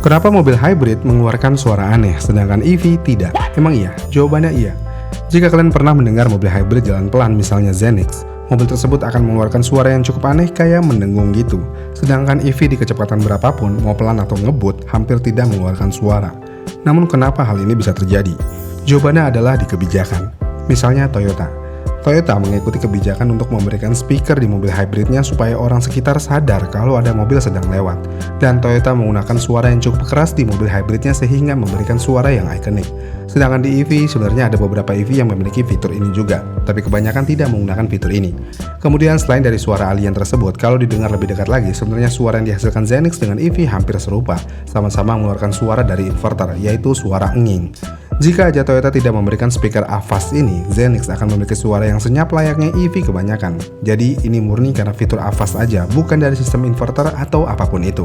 Kenapa mobil hybrid mengeluarkan suara aneh, sedangkan EV tidak? Emang iya? Jawabannya iya. Jika kalian pernah mendengar mobil hybrid jalan pelan, misalnya Zenix, mobil tersebut akan mengeluarkan suara yang cukup aneh kayak mendengung gitu. Sedangkan EV di kecepatan berapapun, mau pelan atau ngebut, hampir tidak mengeluarkan suara. Namun kenapa hal ini bisa terjadi? Jawabannya adalah di kebijakan. Misalnya Toyota. Toyota mengikuti kebijakan untuk memberikan speaker di mobil hybridnya supaya orang sekitar sadar kalau ada mobil sedang lewat. Dan Toyota menggunakan suara yang cukup keras di mobil hybridnya sehingga memberikan suara yang ikonik. Sedangkan di EV, sebenarnya ada beberapa EV yang memiliki fitur ini juga, tapi kebanyakan tidak menggunakan fitur ini. Kemudian selain dari suara alien tersebut, kalau didengar lebih dekat lagi, sebenarnya suara yang dihasilkan Zenix dengan EV hampir serupa, sama-sama mengeluarkan suara dari inverter, yaitu suara enging. Jika aja Toyota tidak memberikan speaker AVAS ini, Zenix akan memiliki suara yang senyap layaknya EV kebanyakan. Jadi ini murni karena fitur AVAS aja, bukan dari sistem inverter atau apapun itu.